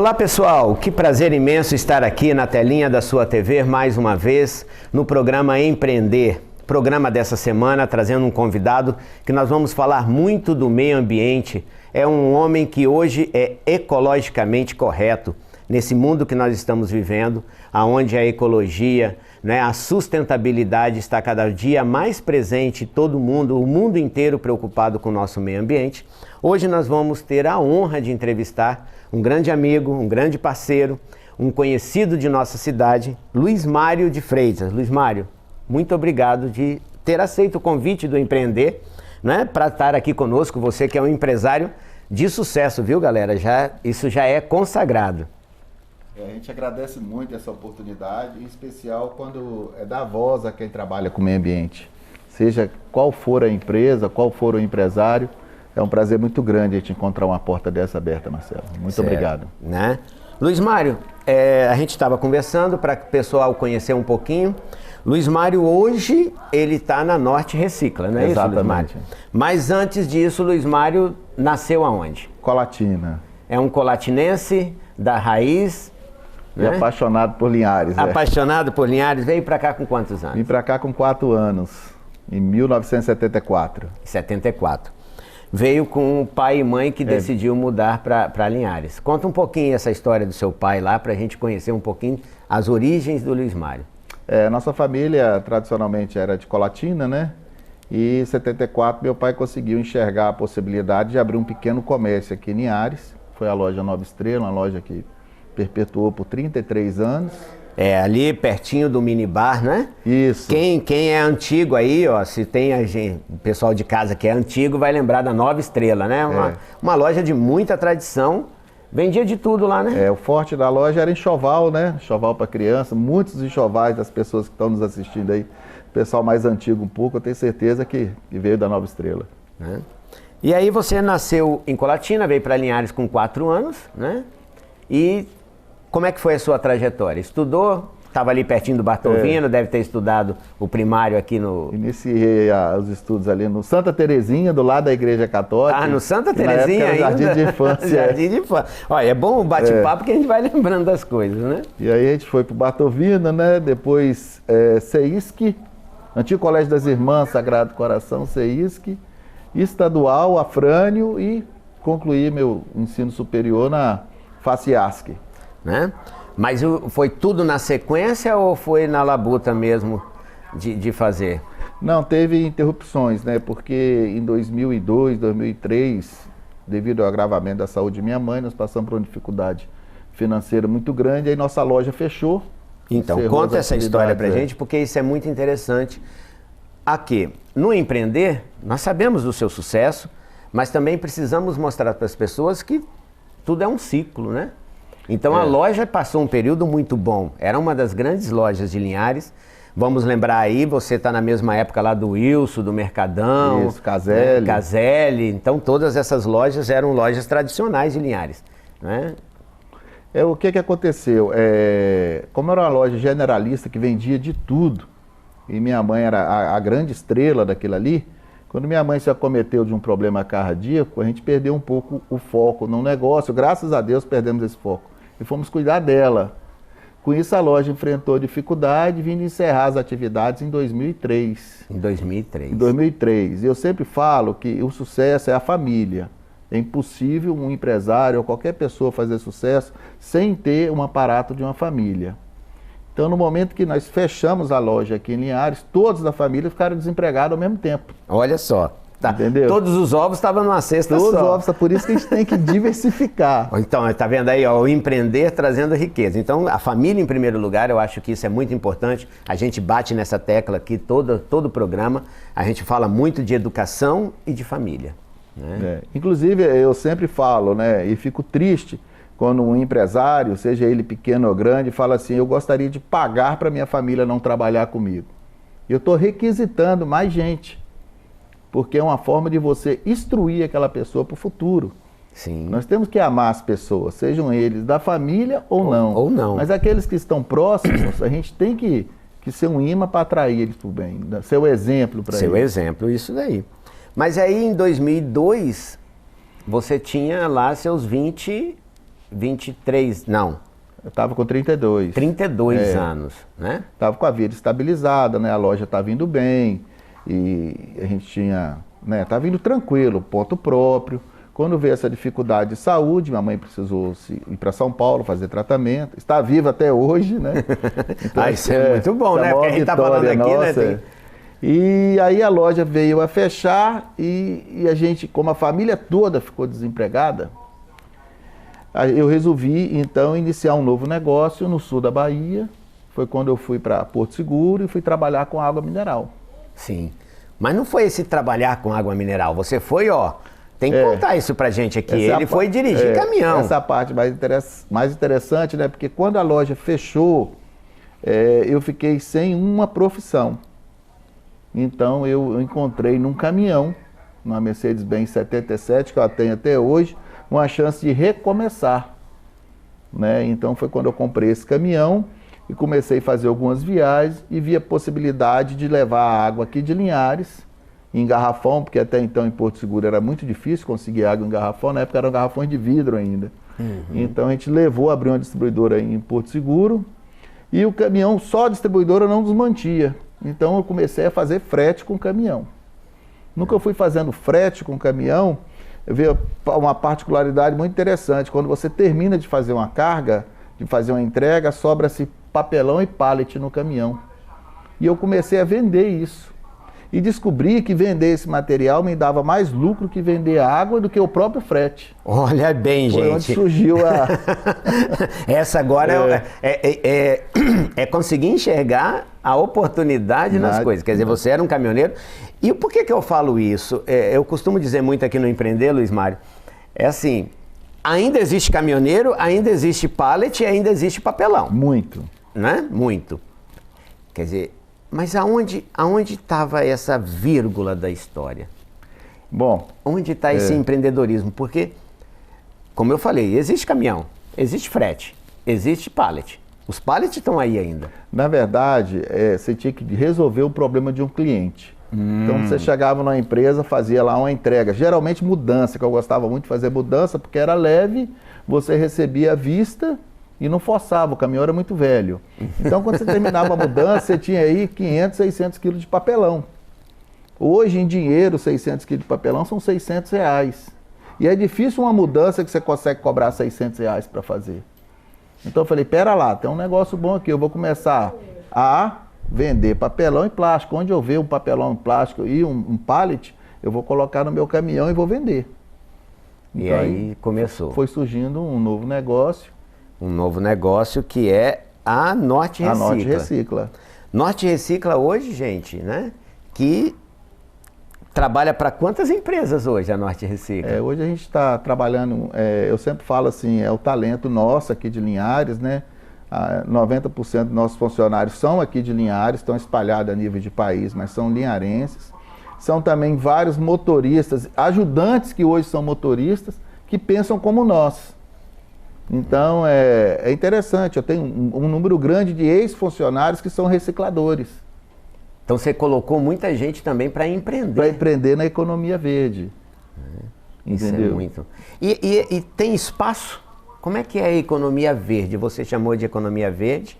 Olá pessoal, que prazer imenso estar aqui na telinha da sua TV mais uma vez no programa Empreender. Programa dessa semana trazendo um convidado que nós vamos falar muito do meio ambiente. É um homem que hoje é ecologicamente correto nesse mundo que nós estamos vivendo, onde a ecologia, a sustentabilidade está cada dia mais presente, todo mundo, o mundo inteiro preocupado com o nosso meio ambiente. Hoje nós vamos ter a honra de entrevistar um grande amigo, um grande parceiro, um conhecido de nossa cidade, Luiz Mário de Freitas. Luiz Mário, muito obrigado de ter aceito o convite do Empreender, para estar aqui conosco, você que é um empresário de sucesso, viu galera? Isso já é consagrado. A gente agradece muito essa oportunidade, em especial quando é dar voz a quem trabalha com o meio ambiente. Seja qual for a empresa, qual for o empresário, é um prazer muito grande a gente encontrar uma porta dessa aberta, Marcelo. Muito obrigado. Luiz Mário, a gente estava conversando para que o pessoal conhecer um pouquinho. Luiz Mário hoje, ele está na Norte Recicla, não é isso, Luiz Mário? Mas antes disso, Luiz Mário nasceu aonde? Colatina. É um colatinense da raiz. E apaixonado por Linhares. Apaixonado por Linhares. Veio para cá com quantos anos? Vim para cá com 4 anos, em 1974. 74. Veio com o pai e mãe que decidiu mudar para Linhares. Conta um pouquinho essa história do seu pai lá, para a gente conhecer um pouquinho as origens do Luiz Mário. Nossa família tradicionalmente era de Colatina, E em 74 meu pai conseguiu enxergar a possibilidade de abrir um pequeno comércio aqui em Linhares. Foi a loja Nova Estrela, uma loja que perpetuou por 33 anos. Ali pertinho do minibar, né? Isso. Quem é antigo aí, se tem o pessoal de casa que é antigo, vai lembrar da Nova Estrela, né? Uma loja de muita tradição, vendia de tudo lá, né? O forte da loja era enxoval, Enxoval para criança, muitos enxovais das pessoas que estão nos assistindo aí, pessoal mais antigo um pouco, eu tenho certeza que veio da Nova Estrela. E aí você nasceu em Colatina, veio para Linhares com 4 anos, E como é que foi a sua trajetória? Estudou? Estava ali pertinho do Bartolvino, deve ter estudado o primário aqui no... Iniciei os estudos ali no Santa Terezinha, do lado da Igreja Católica. No Santa Terezinha ainda? Jardim de Infância. Jardim de Infância. Olha, é bom o bate-papo que a gente vai lembrando das coisas, E aí a gente foi pro Bartolvino, Depois CEISC, Antigo Colégio das Irmãs Sagrado Coração, CEISC, Estadual, Afrânio e concluí meu ensino superior na FACIASC. Mas foi tudo na sequência ou foi na labuta mesmo de fazer? Não, teve interrupções, Porque em 2002, 2003, devido ao agravamento da saúde de minha mãe, nós passamos por uma dificuldade financeira muito grande, aí nossa loja fechou. Então, conta essa história pra gente, porque isso é muito interessante. Aqui, no Empreender, nós sabemos do seu sucesso, mas também precisamos mostrar para as pessoas que tudo é um ciclo, Então a loja passou um período muito bom, era uma das grandes lojas de Linhares. Vamos lembrar aí, você está na mesma época lá do Wilson, do Mercadão. Isso, Caselli. Caselli, então todas essas lojas eram lojas tradicionais de Linhares, O que aconteceu? Como era uma loja generalista que vendia de tudo, e minha mãe era a grande estrela daquilo ali, quando minha mãe se acometeu de um problema cardíaco, a gente perdeu um pouco o foco no negócio, graças a Deus perdemos esse foco. E fomos cuidar dela. Com isso a loja enfrentou dificuldade, vindo encerrar as atividades em 2003. Em 2003. Em 2003. Eu sempre falo que o sucesso é a família. É impossível um empresário ou qualquer pessoa fazer sucesso sem ter um aparato de uma família. Então, no momento que nós fechamos a loja aqui em Linhares, todos da família ficaram desempregados ao mesmo tempo. Olha só. Entendeu? Todos os ovos estavam numa cesta só. Todos os ovos, por isso que a gente tem que diversificar. Então, tá vendo aí, o empreender trazendo riqueza. Então, a família em primeiro lugar, eu acho que isso é muito importante. A gente bate nessa tecla aqui, todo o programa, a gente fala muito de educação e de família. Inclusive, eu sempre falo, e fico triste quando um empresário, seja ele pequeno ou grande, fala assim, eu gostaria de pagar para minha família não trabalhar comigo. Eu estou requisitando mais gente. Porque é uma forma de você instruir aquela pessoa para o futuro. Sim. Nós temos que amar as pessoas, sejam eles da família ou não. Ou não. Mas aqueles que estão próximos, a gente tem que ser um imã para atrair eles para o bem, ser o exemplo para eles. Seu exemplo, isso daí. Mas aí em 2002, você tinha lá seus 20 23, não. Eu estava com 32. 32 anos, né? Estava com a vida estabilizada, né? A loja estava indo bem e a gente tinha, né? Estava indo tranquilo, ponto próprio. Quando veio essa dificuldade de saúde, minha mãe precisou ir para São Paulo fazer tratamento. Está viva até hoje, né? Então, isso é muito bom, né? Porque a gente está falando aqui, nossa, né? E aí a loja veio a fechar e a gente, como a família toda ficou desempregada, eu resolvi então iniciar um novo negócio no sul da Bahia. Foi quando eu fui para Porto Seguro e fui trabalhar com água mineral. Sim, mas não foi esse trabalhar com água mineral, você foi, ó... Tem que contar isso pra gente aqui. Ele foi dirigir caminhão. Essa parte mais interessante, né? Porque quando a loja fechou, eu fiquei sem uma profissão. Então eu encontrei num caminhão, numa Mercedes-Benz 77, que eu tenho até hoje, uma chance de recomeçar. Né? Então foi quando eu comprei esse caminhão e comecei a fazer algumas viagens e vi a possibilidade de levar a água aqui de Linhares, em garrafão, porque até então em Porto Seguro era muito difícil conseguir água em garrafão, na época eram garrafões de vidro ainda. Então a gente abriu uma distribuidora em Porto Seguro e o caminhão, só a distribuidora não nos mantia. Então eu comecei a fazer frete com caminhão. Nunca fui fazendo frete com caminhão, eu vi uma particularidade muito interessante. Quando você termina de fazer uma carga, de fazer uma entrega, sobra-se papelão e pallet no caminhão. E eu comecei a vender isso. E descobri que vender esse material me dava mais lucro que vender a água do que o próprio frete. Olha bem, gente. Foi onde surgiu a... Essa agora é conseguir enxergar a oportunidade nas coisas. Quer dizer, você era um caminhoneiro. E por que eu falo isso? Eu costumo dizer muito aqui no Empreender, Luiz Mário, é assim, ainda existe caminhoneiro, ainda existe pallet e ainda existe papelão. Muito. Né? Muito. Quer dizer... Mas aonde estava essa vírgula da história? Bom... Onde está esse empreendedorismo? Porque, como eu falei, existe caminhão, existe frete, existe pallet. Os pallets estão aí ainda. Na verdade, você tinha que resolver o problema de um cliente. Então você chegava numa empresa, fazia lá uma entrega. Geralmente mudança, que eu gostava muito de fazer mudança, porque era leve, você recebia à vista... E não forçava, o caminhão era muito velho. Então, quando você terminava a mudança, você tinha aí 500, 600 quilos de papelão. Hoje, em dinheiro, 600 quilos de papelão são R$600. E é difícil uma mudança que você consegue cobrar R$600 para fazer. Então, eu falei, pera lá, tem um negócio bom aqui, eu vou começar a vender papelão e plástico. Onde eu ver um papelão em plástico e um pallet, eu vou colocar no meu caminhão e vou vender. Então, e aí começou. Foi surgindo um novo negócio. Um novo negócio que é a Norte Recicla. A Norte Recicla. Norte Recicla hoje, gente, né? Que trabalha para quantas empresas hoje a Norte Recicla? Hoje a gente está trabalhando, eu sempre falo assim, é o talento nosso aqui de Linhares, né? 90% dos nossos funcionários são aqui de Linhares, estão espalhados a nível de país, mas são linharenses. São também vários motoristas, ajudantes que hoje são motoristas, que pensam como nós. Então, é interessante, eu tenho um número grande de ex-funcionários que são recicladores. Então, você colocou muita gente também para empreender. Para empreender na economia verde. Isso é muito. E tem espaço? Como é que é a economia verde? Você chamou de economia verde.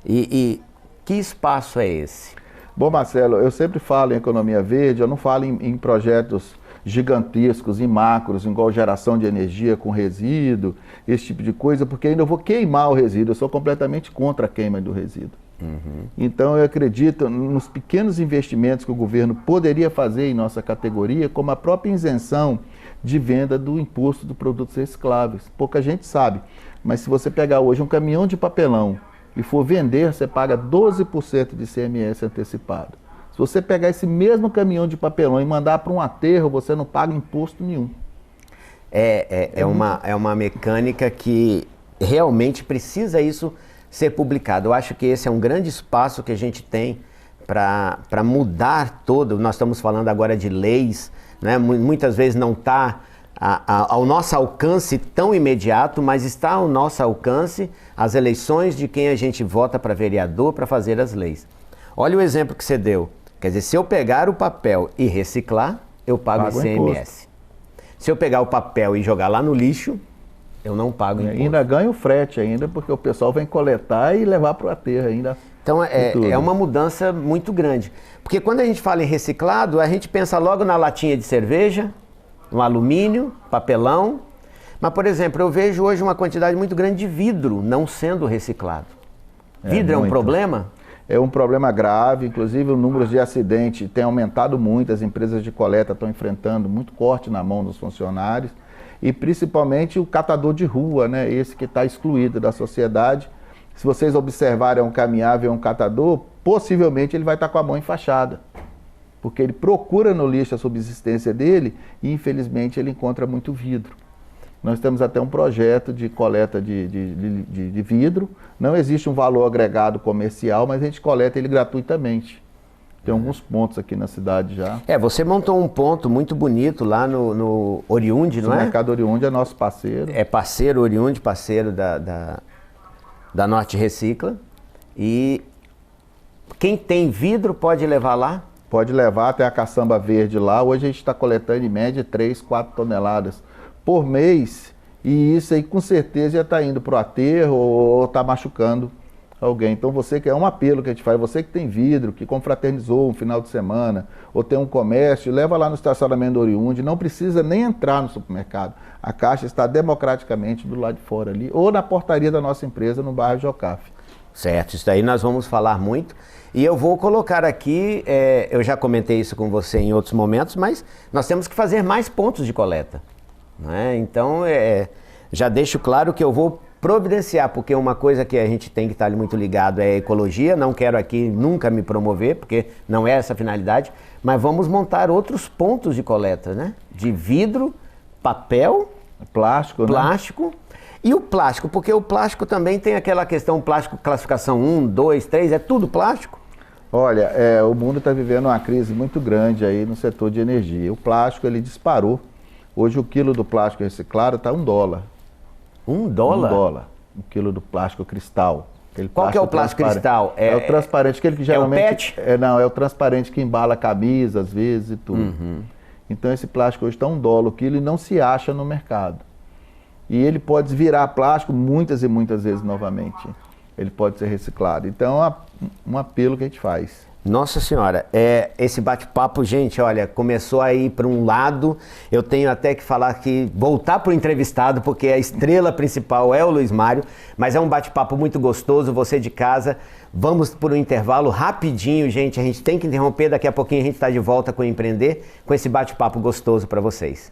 E que espaço é esse? Bom, Marcelo, eu sempre falo em economia verde, eu não falo em projetos gigantescos, em macros, igual geração de energia com resíduo, esse tipo de coisa, porque ainda eu vou queimar o resíduo, eu sou completamente contra a queima do resíduo. Então eu acredito nos pequenos investimentos que o governo poderia fazer em nossa categoria, como a própria isenção de venda do imposto de produtos recicláveis. Pouca gente sabe, mas se você pegar hoje um caminhão de papelão e for vender, você paga 12% de ICMS antecipado. Se você pegar esse mesmo caminhão de papelão e mandar para um aterro, você não paga imposto nenhum. É uma mecânica que realmente precisa isso ser publicado. Eu acho que esse é um grande espaço que a gente tem para mudar todo. Nós estamos falando agora de leis, né? Muitas vezes não está ao nosso alcance tão imediato, mas está ao nosso alcance as eleições de quem a gente vota para vereador para fazer as leis. Olha o exemplo que você deu. Quer dizer, se eu pegar o papel e reciclar, eu pago ICMS. Se eu pegar o papel e jogar lá no lixo, Eu não pago imposto. Ainda ganho o frete ainda, porque o pessoal vem coletar e levar para o aterro ainda. Então é uma mudança muito grande. Porque quando a gente fala em reciclado, a gente pensa logo na latinha de cerveja, no alumínio, papelão. Mas, por exemplo, eu vejo hoje uma quantidade muito grande de vidro não sendo reciclado. Vidro é um problema? É um problema grave, inclusive o número de acidentes tem aumentado muito, as empresas de coleta estão enfrentando muito corte na mão dos funcionários e principalmente o catador de rua, né? Esse que está excluído da sociedade. Se vocês observarem um caminhável, um catador, possivelmente ele vai estar com a mão enfaixada, porque ele procura no lixo a subsistência dele e infelizmente ele encontra muito vidro. Nós temos até um projeto de coleta de vidro, não existe um valor agregado comercial, mas a gente coleta ele gratuitamente. Tem alguns pontos aqui na cidade já. Você montou um ponto muito bonito lá no Oriundi, não é? O Mercado Oriundi é nosso parceiro. É parceiro, Oriundi, parceiro da Norte Recicla. E quem tem vidro pode levar lá? Pode levar até a caçamba verde lá. Hoje a gente está coletando em média 3, 4 toneladas por mês. E isso aí com certeza já está indo para o aterro ou está machucando alguém. Então você que é um apelo que a gente faz, você que tem vidro, que confraternizou um final de semana, ou tem um comércio, leva lá no estacionamento do Oriundi, não precisa nem entrar no supermercado. A caixa está democraticamente do lado de fora ali, ou na portaria da nossa empresa no bairro Jocafe. Certo, isso daí nós vamos falar muito. E eu vou colocar aqui, eu já comentei isso com você em outros momentos, mas nós temos que fazer mais pontos de coleta. Né? Então, já deixo claro que eu vou providenciar, porque uma coisa que a gente tem que estar muito ligado é a ecologia. Não quero aqui nunca me promover, porque não é essa a finalidade, mas vamos montar outros pontos de coleta, né? De vidro, papel, plástico, né? E o plástico, porque o plástico também tem aquela questão, plástico classificação 1, 2, 3, é tudo plástico? Olha, o mundo está vivendo uma crise muito grande aí no setor de energia. O plástico, ele disparou. Hoje o quilo do plástico reciclado está $1. $1? $1. Um quilo do plástico cristal. Qual que é o plástico cristal? É o transparente, aquele que geralmente... É o PET? Não, é o transparente que embala camisa, às vezes, e tudo. Uhum. Então esse plástico hoje está $1 o quilo e não se acha no mercado. E ele pode virar plástico muitas e muitas vezes novamente. Ele pode ser reciclado. Então é um apelo que a gente faz. Nossa Senhora, esse bate-papo, gente, olha, começou a ir para um lado. Eu tenho até que falar que voltar para o entrevistado, porque a estrela principal é o Luiz Mário, mas é um bate-papo muito gostoso. Você de casa, vamos por um intervalo rapidinho, gente. A gente tem que interromper, daqui a pouquinho a gente está de volta com o Empreender, com esse bate-papo gostoso para vocês.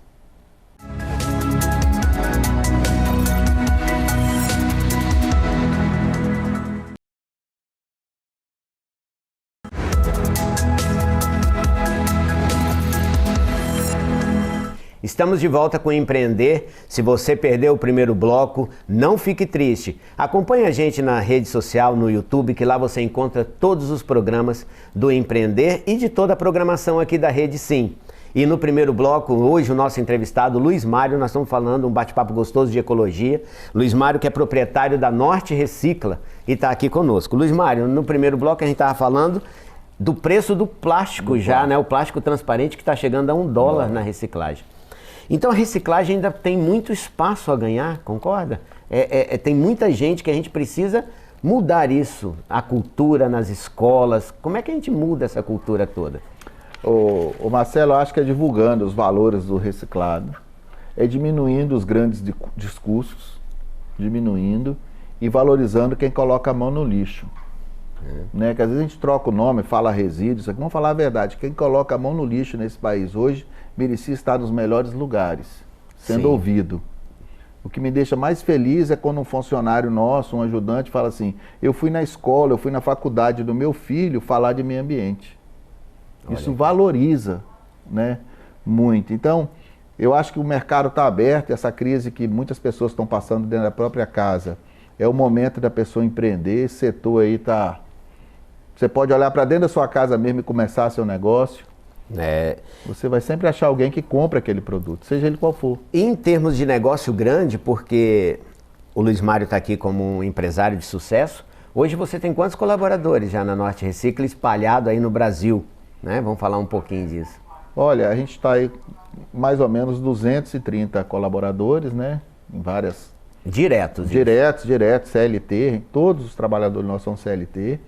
Estamos de volta com o Empreender. Se você perdeu o primeiro bloco, não fique triste. Acompanhe a gente na rede social, no YouTube, que lá você encontra todos os programas do Empreender e de toda a programação aqui da Rede Sim. E no primeiro bloco, hoje o nosso entrevistado, Luiz Mário, nós estamos falando um bate-papo gostoso de ecologia. Luiz Mário, que é proprietário da Norte Recicla e está aqui conosco. Luiz Mário, no primeiro bloco a gente estava falando do preço do plástico né? O plástico transparente que está chegando a $1 na reciclagem. Então a reciclagem ainda tem muito espaço a ganhar, concorda? Tem muita gente que a gente precisa mudar isso, a cultura nas escolas. Como é que a gente muda essa cultura toda? O Marcelo, eu acho que é divulgando os valores do reciclado, é diminuindo os grandes discursos, diminuindo e valorizando quem coloca a mão no lixo. Né? Que às vezes a gente troca o nome, fala resíduos, vamos falar a verdade, quem coloca a mão no lixo nesse país hoje merecia estar nos melhores lugares, sendo ouvido. O que me deixa mais feliz é quando um funcionário nosso, um ajudante, fala assim, eu fui na escola, eu fui na faculdade do meu filho falar de meio ambiente. Isso valoriza, né, muito. Então, eu acho que o mercado está aberto, essa crise que muitas pessoas estão passando dentro da própria casa, é o momento da pessoa empreender, esse setor aí está... Você pode olhar para dentro da sua casa mesmo e começar seu negócio. Você vai sempre achar alguém que compra aquele produto, seja ele qual for. E em termos de negócio grande, porque o Luiz Mário está aqui como um empresário de sucesso, hoje você tem quantos colaboradores já na Norte Recicla espalhado aí no Brasil? Né? Vamos falar um pouquinho disso. Olha, a gente está aí mais ou menos 230 colaboradores, né? Em várias Diretos? Diretos, CLT, todos os trabalhadores nossos são CLT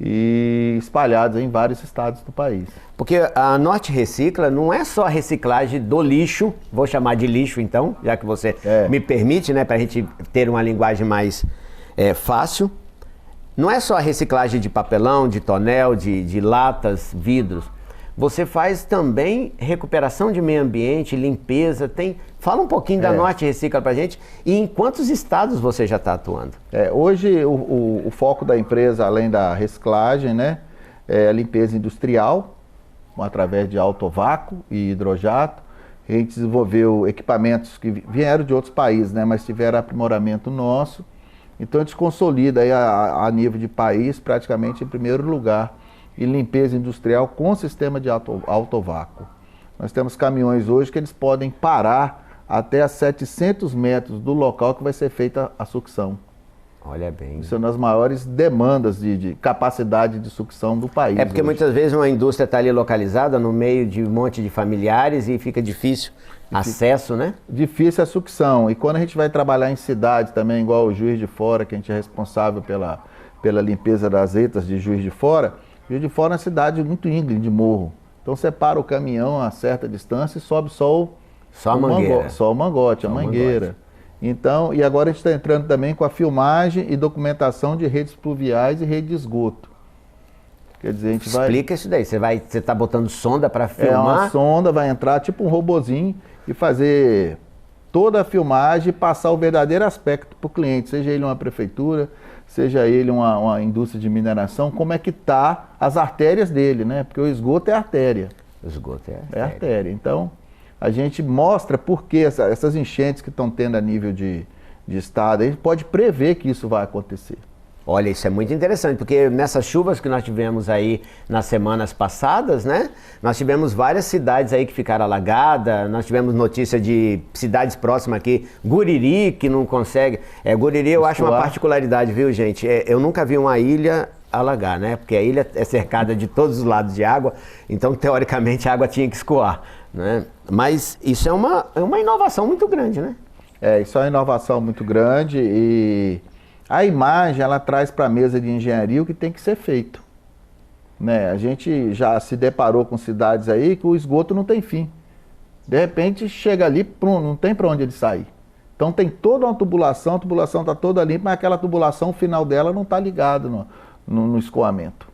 e espalhados em vários estados do país. Porque a Norte Recicla não é só a reciclagem do lixo, vou chamar de lixo então, já que você me permite, né, para a gente ter uma linguagem mais fácil. Não é só a reciclagem de papelão, de tonel, de latas, vidros. Você faz também recuperação de meio ambiente, limpeza, Fala um pouquinho da Norte Recicla pra gente e em quantos estados você já está atuando? Hoje o foco da empresa, além da reciclagem, né, é a limpeza industrial, através de autovácuo e hidrojato. A gente desenvolveu equipamentos que vieram de outros países, né, mas tiveram aprimoramento nosso. Então a gente consolida aí a nível de país praticamente em primeiro lugar em limpeza industrial com sistema de autovácuo. Nós temos caminhões hoje que eles podem parar até a 700 metros do local que vai ser feita a sucção. Olha bem. Isso é uma das maiores demandas de capacidade de sucção do país. É porque hoje. Muitas vezes uma indústria está ali localizada no meio de um monte de familiares e fica difícil acesso, né? Difícil a sucção. E quando a gente vai trabalhar em cidade também, igual o Juiz de Fora, que a gente é responsável pela limpeza das retas de Juiz de Fora, Juiz de Fora é uma cidade muito íngreme de morro. Então você para o caminhão a certa distância e sobe só a mangueira. Só o mangote, a mangueira. Então, e agora a gente está entrando também com a filmagem e documentação de redes pluviais e rede de esgoto. Quer dizer, a gente Explica isso daí. Você está botando sonda para filmar? Uma sonda, vai entrar tipo um robozinho e fazer toda a filmagem e passar o verdadeiro aspecto para o cliente, seja ele uma prefeitura, seja ele uma indústria de mineração, como é que tá as artérias dele, né? Porque o esgoto é artéria. O esgoto é artéria. Então, a gente mostra por que essas enchentes que estão tendo a nível de estado, a gente pode prever que isso vai acontecer. Olha, isso é muito interessante, porque nessas chuvas que nós tivemos aí nas semanas passadas, né? Nós tivemos várias cidades aí que ficaram alagadas, nós tivemos notícia de cidades próximas aqui, Guriri, que não consegue... Guriri eu acho uma particularidade, viu, gente? Eu nunca vi uma ilha alagar, né? Porque a ilha é cercada de todos os lados de água, então, teoricamente, a água tinha que escoar, né? Mas isso é uma inovação muito grande, né? Isso é uma inovação muito grande e... A imagem, ela traz para a mesa de engenharia o que tem que ser feito. Né? A gente já se deparou com cidades aí que o esgoto não tem fim. De repente, chega ali, não tem para onde ele sair. Então tem toda uma tubulação, a tubulação está toda limpa, mas aquela tubulação, o final dela não está ligado no escoamento.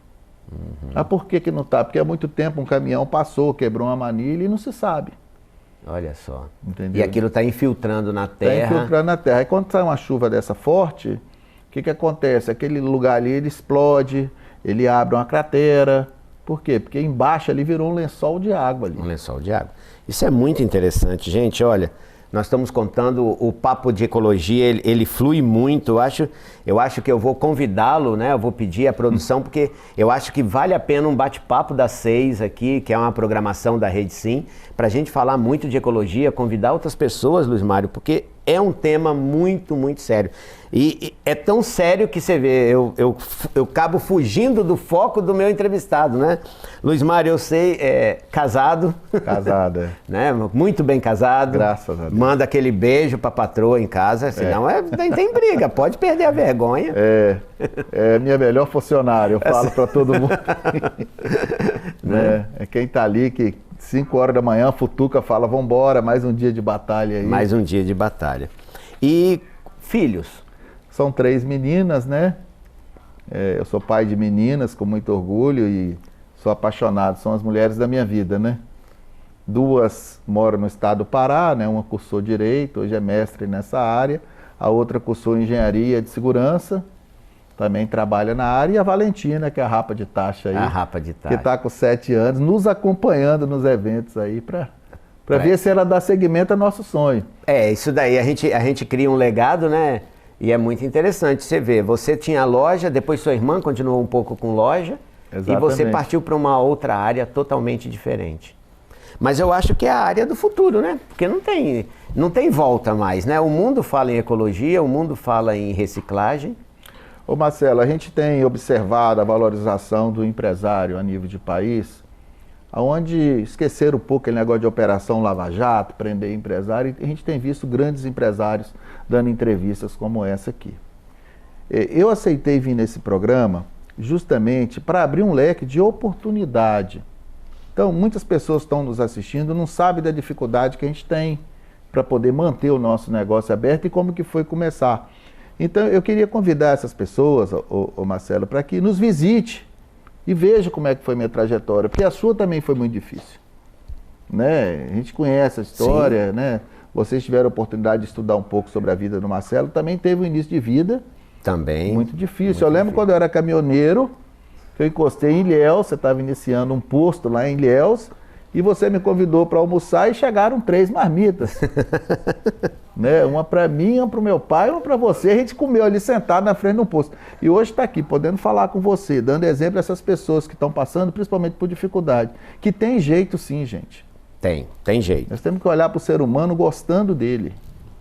Mas por que não está? Porque há muito tempo um caminhão passou, quebrou uma manilha e não se sabe. Olha só. Entendeu? E aquilo está infiltrando na terra. Está infiltrando na terra. E quando sai uma chuva dessa forte... O que acontece? Aquele lugar ali, ele explode, ele abre uma cratera. Por quê? Porque embaixo ali virou um lençol de água ali. Um lençol de água. Isso é muito interessante, gente. Olha, nós estamos contando o papo de ecologia, ele flui muito. Eu acho que eu vou convidá-lo, né? Eu vou pedir a produção, porque eu acho que vale a pena um bate-papo das 6 aqui, que é uma programação da Rede Sim, para a gente falar muito de ecologia, convidar outras pessoas, Luiz Mário, porque é um tema muito, muito sério. E é tão sério que você vê, eu acabo fugindo do foco do meu entrevistado, né? Luiz Mário, eu sei, casado. Casado, é. Né? Muito bem casado. Graças a Deus. Manda aquele beijo pra patroa em casa, senão tem briga, pode perder a vergonha. É minha melhor funcionária, eu falo pra todo mundo. Né? É quem tá ali que 5 horas da manhã, futuca, fala, vambora, mais um dia de batalha aí. Mais um dia de batalha. E filhos? São 3 meninas, né? Eu sou pai de meninas com muito orgulho e sou apaixonado, são as mulheres da minha vida, né? 2 moram no estado do Pará, né? Uma cursou Direito, hoje é mestre nessa área. A outra cursou Engenharia de Segurança, também trabalha na área. E a Valentina, que é a rapa de taxa aí. A rapa de taxa. Que está com 7 anos, nos acompanhando nos eventos aí para ver se ela dá seguimento ao nosso sonho. Isso daí, a gente cria um legado, né? E é muito interessante você ver. Você tinha loja, depois sua irmã continuou um pouco com loja. Exatamente. E você partiu para uma outra área totalmente diferente. Mas eu acho que é a área do futuro, né? Porque não tem volta mais, né? O mundo fala em ecologia, o mundo fala em reciclagem. Ô Marcelo, a gente tem observado a valorização do empresário a nível de país onde esqueceram um pouco aquele negócio de operação Lava Jato, prender empresário, e a gente tem visto grandes empresários dando entrevistas como essa aqui. Eu aceitei vir nesse programa justamente para abrir um leque de oportunidade. Então, muitas pessoas que estão nos assistindo não sabem da dificuldade que a gente tem para poder manter o nosso negócio aberto e como que foi começar. Então, eu queria convidar essas pessoas, o Marcelo, para que nos visite e veja como é que foi minha trajetória, porque a sua também foi muito difícil. Né? A gente conhece a história, né? Vocês tiveram a oportunidade de estudar um pouco sobre a vida do Marcelo, também teve um início de vida também muito difícil. Eu lembro quando eu era caminhoneiro, que eu encostei em Ilhéus, você estava iniciando um posto lá em Ilhéus, e você me convidou para almoçar e chegaram 3 marmitas. Né? Uma para mim, uma para o meu pai, uma para você. A gente comeu ali sentado na frente de um posto. E hoje está aqui, podendo falar com você, dando exemplo a essas pessoas que estão passando, principalmente por dificuldade. Que tem jeito sim, gente. Tem jeito. Nós temos que olhar para o ser humano gostando dele.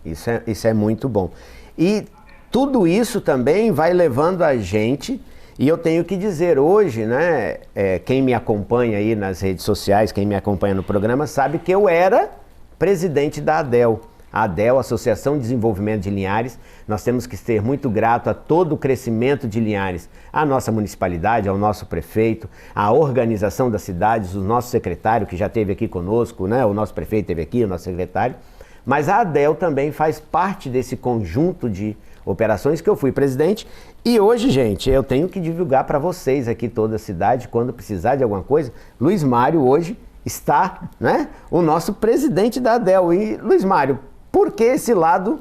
Isso é muito bom. E tudo isso também vai levando a gente, e eu tenho que dizer hoje, né, quem me acompanha aí nas redes sociais, quem me acompanha no programa, sabe que eu era presidente da ADEL. A ADEL, Associação de Desenvolvimento de Linhares. Nós temos que ser muito grato a todo o crescimento de Linhares, à nossa municipalidade, ao nosso prefeito, à organização das cidades, o nosso secretário que já esteve aqui conosco, né, o nosso prefeito esteve aqui, o nosso secretário. Mas a ADEL também faz parte desse conjunto de operações que eu fui presidente. E hoje, gente, eu tenho que divulgar para vocês aqui toda a cidade, quando precisar de alguma coisa. Luiz Mário hoje está, né, o nosso presidente da ADEL. E, Luiz Mário, por que esse lado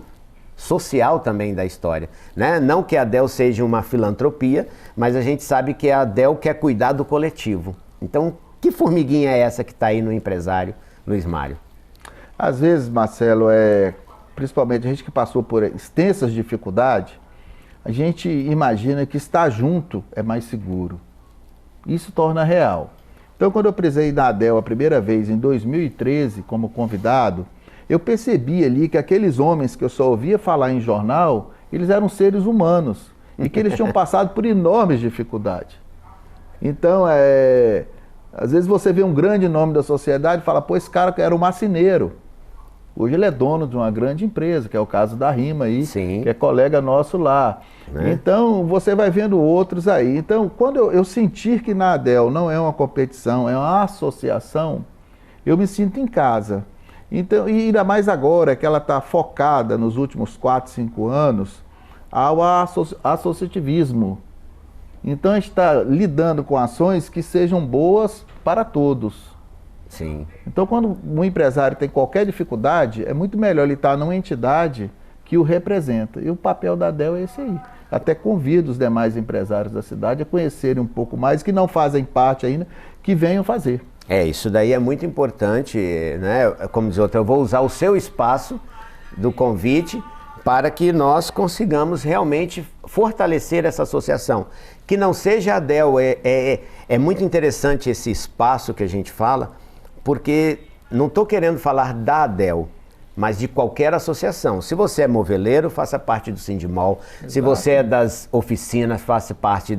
social também da história? Né? Não que a ADEL seja uma filantropia, mas a gente sabe que a ADEL quer cuidar do coletivo. Então, que formiguinha é essa que está aí no empresário, Luiz Mário? Às vezes, Marcelo, principalmente a gente que passou por extensas dificuldades, a gente imagina que estar junto é mais seguro. Isso torna real. Então, quando eu precisei da ADEL a primeira vez, em 2013, como convidado, eu percebi ali que aqueles homens que eu só ouvia falar em jornal, eles eram seres humanos e que eles tinham passado por enormes dificuldades. Então, às vezes você vê um grande nome da sociedade e fala, pô, esse cara era um marceneiro. Hoje ele é dono de uma grande empresa, que é o caso da Rima aí, sim, que é colega nosso lá. Né? Então, você vai vendo outros aí. Então, quando eu sentir que na ADEL não é uma competição, é uma associação, eu me sinto em casa. Então, e ainda mais agora que ela está focada nos últimos 4, 5 anos ao associativismo. Então, a gente está lidando com ações que sejam boas para todos. Sim. Então, quando um empresário tem qualquer dificuldade, é muito melhor ele estar numa entidade que o representa. E o papel da ADEL é esse aí. Até convido os demais empresários da cidade a conhecerem um pouco mais, que não fazem parte ainda, que venham fazer. Isso daí é muito importante, né? Como diz outro, eu vou usar o seu espaço do convite para que nós consigamos realmente fortalecer essa associação. Que não seja a ADEL, é muito interessante esse espaço que a gente fala, porque não estou querendo falar da ADEL, mas de qualquer associação. Se você é moveleiro, faça parte do Sindimol. Exato. Se você é das oficinas, faça parte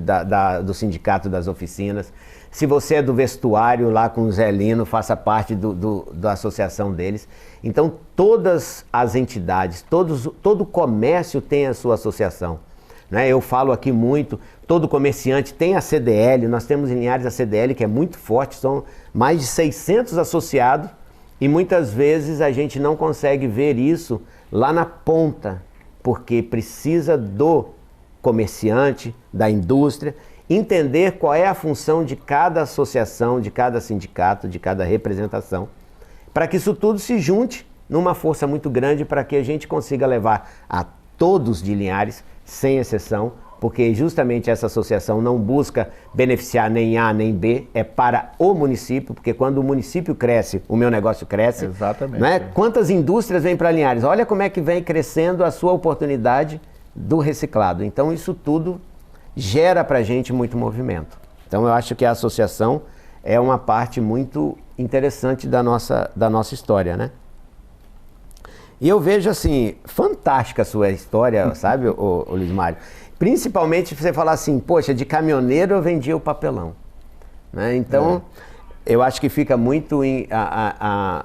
do sindicato das oficinas. Se você é do vestuário lá com o Zé Lino, faça parte da associação deles. Então, todas as entidades, todo comércio tem a sua associação. Né? Eu falo aqui muito, todo comerciante tem a CDL, nós temos em Linhares a CDL, que é muito forte, são mais de 600 associados, e muitas vezes a gente não consegue ver isso lá na ponta, porque precisa do comerciante, da indústria, entender qual é a função de cada associação, de cada sindicato, de cada representação, para que isso tudo se junte numa força muito grande para que a gente consiga levar a todos de Linhares, sem exceção, porque justamente essa associação não busca beneficiar nem A nem B, é para o município, porque quando o município cresce, o meu negócio cresce. Exatamente. Né? Quantas indústrias vêm para Linhares? Olha como é que vem crescendo a sua oportunidade do reciclado. Então isso tudo gera para a gente muito movimento. Então eu acho que a associação é uma parte muito interessante da nossa história, né? E eu vejo assim, fantástica a sua história, sabe, o Luiz Mário? Principalmente você falar assim, poxa, de caminhoneiro eu vendia o papelão. Né? Então, Eu acho que fica muito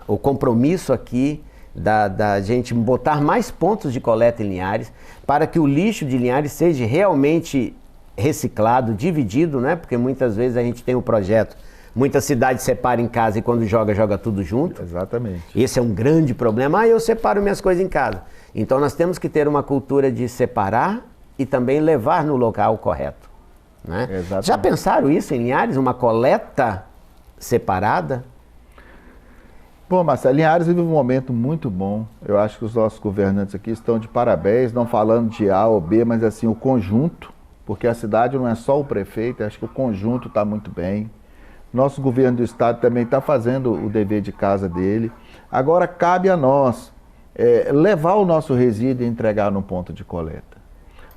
o compromisso aqui da gente botar mais pontos de coleta em Linhares para que o lixo de Linhares seja realmente reciclado, dividido, né? Porque muitas vezes a gente tem um projeto, muitas cidades separam em casa e quando joga tudo junto. Exatamente. Esse é um grande problema. Eu separo minhas coisas em casa. Então nós temos que ter uma cultura de separar e também levar no local correto, né? Exatamente. Já pensaram isso em Linhares? Uma coleta separada? Bom, Marcelo, Linhares vive um momento muito bom. Eu acho que os nossos governantes aqui estão de parabéns, não falando de A ou B, mas assim, o conjunto, porque a cidade não é só o prefeito, acho que o conjunto está muito bem. Nosso governo do estado também está fazendo o dever de casa dele. Agora cabe a nós levar o nosso resíduo e entregar no ponto de coleta.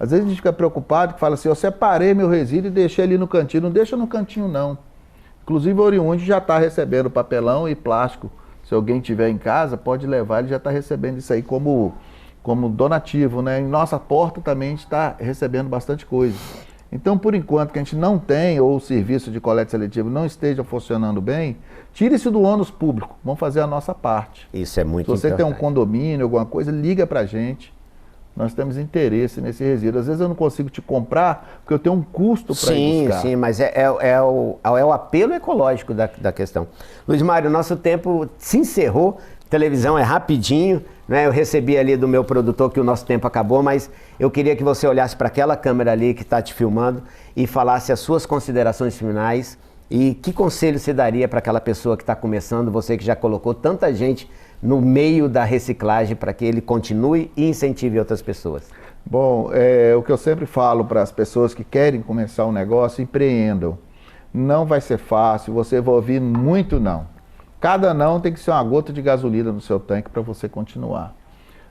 Às vezes a gente fica preocupado, que fala assim, eu separei meu resíduo e deixei ali no cantinho. Não deixa no cantinho, não. Inclusive o oriundo já está recebendo papelão e plástico. Se alguém tiver em casa, pode levar, ele já está recebendo isso aí como donativo, né? Em nossa porta também a gente está recebendo bastante coisa. Então, por enquanto que a gente não tem, ou o serviço de coleta seletiva não esteja funcionando bem, tire-se do ônus público, vamos fazer a nossa parte. Isso é muito importante. Se você tem um condomínio, alguma coisa, liga para a gente. Nós temos interesse nesse resíduo. Às vezes eu não consigo te comprar porque eu tenho um custo para ir buscar. Sim, mas é o apelo ecológico da questão. Luiz Mário, nosso tempo se encerrou. Televisão é rapidinho, né? Eu recebi ali do meu produtor que o nosso tempo acabou, mas eu queria que você olhasse para aquela câmera ali que está te filmando e falasse as suas considerações finais e que conselho você daria para aquela pessoa que está começando, você que já colocou tanta gente no meio da reciclagem para que ele continue e incentive outras pessoas. Bom, o que eu sempre falo para as pessoas que querem começar um negócio, empreendam. Não vai ser fácil, você vai ouvir muito não. Cada não tem que ser uma gota de gasolina no seu tanque para você continuar.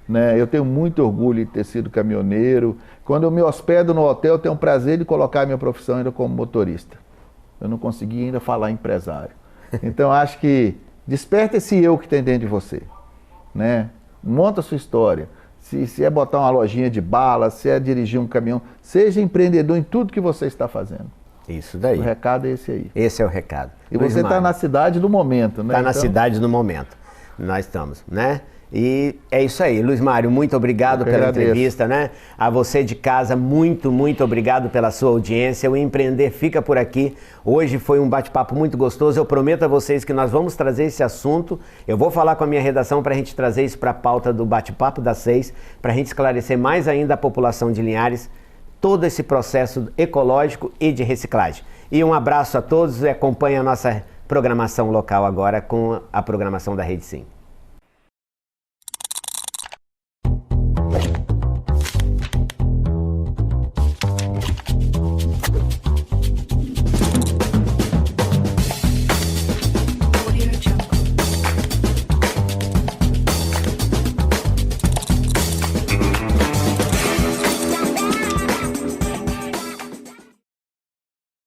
Né? Eu tenho muito orgulho de ter sido caminhoneiro. Quando eu me hospedo no hotel, eu tenho o prazer de colocar a minha profissão ainda como motorista. Eu não consegui ainda falar empresário. Então acho que desperta esse eu que tem dentro de você, né? Monta a sua história. Se é botar uma lojinha de bala, se é dirigir um caminhão, seja empreendedor em tudo que você está fazendo. Isso daí. O recado é esse aí. Esse é o recado. E você está na cidade do momento, né? Está na cidade do momento. Nós estamos, né? E é isso aí. Luiz Mário, muito obrigado pela entrevista, né? A você de casa, muito obrigado pela sua audiência. O Empreender fica por aqui. Hoje foi um bate-papo muito gostoso. Eu prometo a vocês que nós vamos trazer esse assunto. Eu vou falar com a minha redação para a gente trazer isso para a pauta do bate-papo das 6, para a gente esclarecer mais ainda a população de Linhares, todo esse processo ecológico e de reciclagem. E um abraço a todos e acompanhe a nossa programação local agora com a programação da Rede Sim.